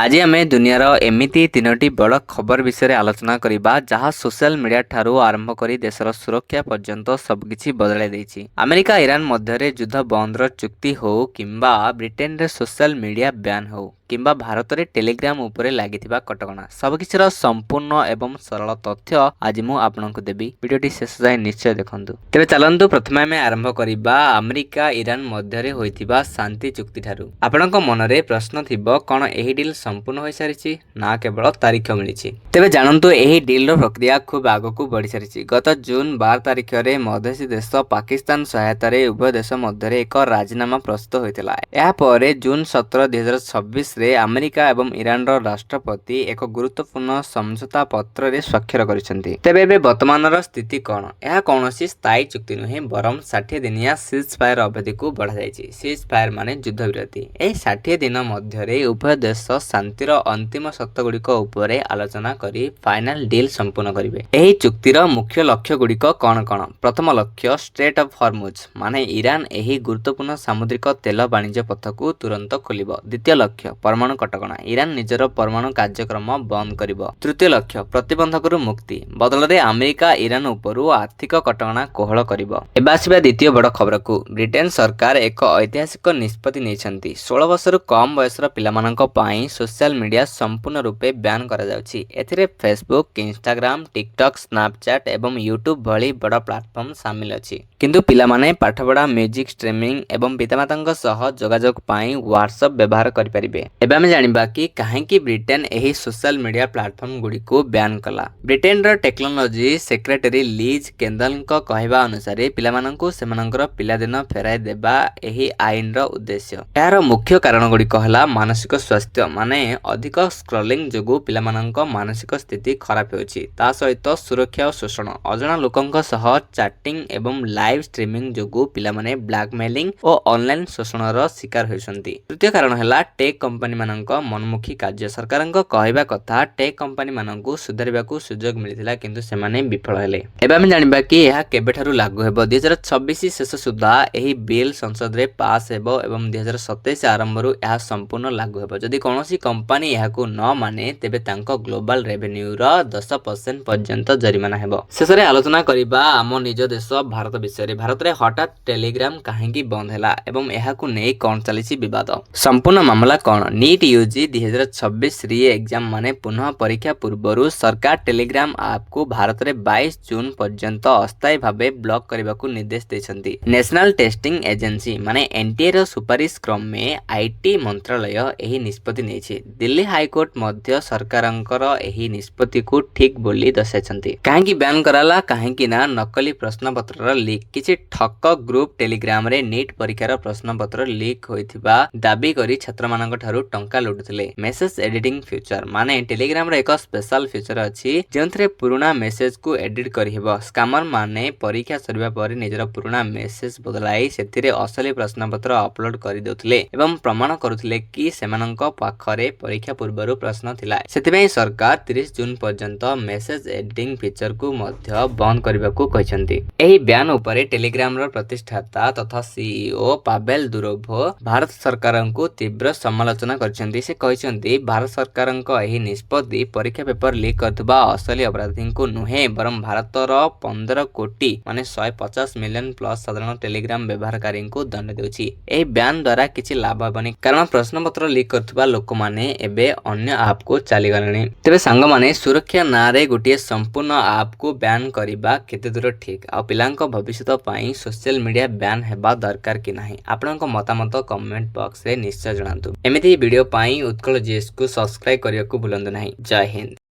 आज आम दुनियार एमिती तीनोटी बड़ खबर विषय आलोचना करबा जहाँ सोशल मीडिया ठारू आरंभ कर देशर सुरक्षा पर्यंत सबकिछि बदलाई देछि। अमेरिका ईरान मध्य युद्ध बंदर चुक्ति हो किंबा ब्रिटेन रे सोशल मीडिया बैन हो किंबा भारत रे टेलीग्राम उपरे लागिथिबा कटकणा सबकिछिर संपूर्ण एवं सरल तथ्य आज मु आपनकु देबी। वीडियोटी शेष जाय निश्चय देखंतु। तेबे चलंतु प्रथमे आमे आरंभ करबा अमेरिका ईरान मध्य रे होइथिबा शांति चुक्ति ठारू। आपनक मनरे प्रश्न थिबो कोन एही डील संपूर्ण हो सारी ना केवल तारीख मिली। तेबे जानतु एही डील प्रक्रिया खूब आगकू बढ़ी सारी। गत जून 12 तारिख रे मधेसी देश पाकिस्तान सहायतार उभय देश मध्य एक राजीनामा प्रस्तुत होता। यह जून 17, 2026 रे अमेरिका एवं ईरान राष्ट्रपति एक गुरुत्वपूर्ण समझौता पत्र रे स्वाक्षर करिसेंती। तेबे बे वर्तमान स्थिति कौन? यह कौनसी स्थायी चुक्ति नुहे बरम 60 दिनिया सीज फायर अवधि को बढ़ा जायछि। सीज फायर माने युद्ध विरति। एही 60 दिन मध्य उभय देश शांतिर अंतिम शर्त गुड़िक उपरे आलोचना करी फाइनल डील संपूर्ण करिवे। एही चुक्तिर मुख्य लक्ष्य गुड़िक कौन कौन? प्रथम लक्ष्य स्ट्रेट ऑफ हॉर्मुज माने ईरान एही गुरुत्वपूर्ण सामुद्रिक तेल वाणिज्य पथ को तुरंत खोलिबो। द्वितीय लक्ष्य परमाणु कटकणा, ईरान निजर परमाणु कार्यक्रम बंद करिबो। तृतीय लक्ष्य प्रतिबंधकरू मुक्ति, बदल रे अमेरिका ईरान उपरु आर्थिक कटकणा कोहल करिबो। एबा आसीबा द्वितीय बड़ खबर को। ब्रिटेन सरकार एक ऐतिहासिक निष्पत्ति नेछंती। 16 वर्षर कम बयसर पिलामानंक पाई सोशल मीडिया संपूर्ण रूपे बैन करा जाउछि। एथिरे फेसबुक, इंस्टाग्राम, टिकटॉक, स्नैपचैट एवं यूट्यूब भली बड़ प्लेटफॉर्म शामिल अछि। किंतु पिलामाने पाठपढ़ा, म्यूजिक स्ट्रीमिंग एवं पितामातांक सह जोगाजोग पाई व्हाट्सएप व्यवहार करि परिबे। एबे हम जानिबा कि काहेकि ब्रिटेन एही सोशल मीडिया प्लेटफॉर्म गुडी को बैन कला। ब्रिटेन रो टेक्नोलॉजी सेक्रेटरी लीज केंडलଙ୍କ कहवा अनुसार पिलामानंकु सेमानंकर पिलादिन फेराई देबा एही आईन रो उद्देश्य। यार मुख्य कारण गुडी कहला मानसिक स्वास्थ्य माने अधिक स्क्रॉलिंग जोगु पिलामानंक मानसिक स्थिति खराब होछि। ता सहित सुरक्षा और शोषण, अजणा लोकंक सह चैटिंग एवं लाइव स्ट्रीमिंग जोगु पिलामाने ब्लैकमेलिंग और ऑनलाइन शोषण रो शिकार होइसंती। तृतीय कारण हैला टेक कंपनी मानंक मनमुखी कार्य। सरकारंक कहवा कथा टेक कंपनी मानंकु सुधारिबाकू सुजोग मिलिथिला किंतु सेमाने विफल हेले। एबा हम जानिबा कि यह केबेठारु लागू हेबो। 2026 शेष सुधा एही बिल संसद रे पास हेबो एवं 2027 आरंभ रु यह संपूर्ण लागू हेबो। जदि कोनोसी कंपनी यहाकू न माने तेबे तांको ग्लोबल रेवेन्यू रो 10% पर्यंत जरिमाना हेबो। शेषरे आलोचना करिबा आम निज देश भारत विषय। भारत रे हठात टेलीग्राम काहेकि बंद हैला एवं यहाकू नै कोन चलिछि विवाद। संपूर्ण मामला कौन? नीट यूजी 2026 री एग्जाम माने पुनः परीक्षा पूर्व सरकार टेलीग्राम ऐप को भारत रे 22 जून पर्यंत अस्थायी भावे ब्लॉक करने को निर्देश देछंती। नेशनल टेस्टिंग एजेंसी माने एनटीए रो सुपारिश क्रम में आईटी मंत्रालय एही निष्पत्ति नेछि। दिल्ली हाईकोर्ट मध्य सरकारंकर एही निष्पत्ति को ठीक बोली दर्शाइछंती। काहेकि बैन कराला? काहेकि ना नकली प्रश्न पत्र लीक। किछि ठक ग्रुप टेलीग्राम रे नीट परीक्षार प्रश्न पत्र लीक होइथिबा दाबी करी छात्र मानक ठारू टंका लुटुथिले। मेसेज एडिटिंग फीचर माने टेलीग्राम रे एक स्पेशल फीचर अछि जेंथरे पुराना मेसेज को एडिट करि हेबो। स्कैमर माने परीक्षा सरिबा पर निजर पुराना मेसेज बदलाई सेथिरे असली प्रश्न पत्र अपलोड करि देउथिले एवं प्रमाण करुथिले कि सेमानंक पाखरे परीक्षा पूर्वरु प्रश्न थिला। सेथिबे सरकार 30 जून पर्यंत मेसेज एडिटिंग फीचर को मध्य बंद करबाकू कहिसंती। एही बैन उपरे टेलीग्राम रो प्रतिष्ठाता तथा सीईओ पावेल दुरोभो भारत सरकारंकू तीव्र समालोचना करछंती। से कहिसंती भारत सरकारंक एही निष्पत्ति परीक्षा पेपर लीक करथबा असली अपराधींकू नुहे बरम भारतर 15 कोटी माने 150 मिलियन प्लस साधारण टेलीग्राम व्यवहारकारी को दंड देउछि। एही बैन द्वारा किछि लाभ हेबनी कारण प्रश्न पत्र लीक करथबा लोक माने एबे अन्य ऐप को चली गलेनी। तेबे संग माने सुरक्षा नारे गोटे संपूर्ण ऐप को बैन करिबा केते दूर ठीक आ पिलांक भविष्य पई सोशल मीडिया बैन हेबा दरकार कि नाही? आपनक मतामत कमेंट बॉक्स रे निश्चय जणांतु। एमिति वीडियो पाई उत्कल जीएस को सब्सक्राइब करिया को भूलंतु नाही। जय हिंद।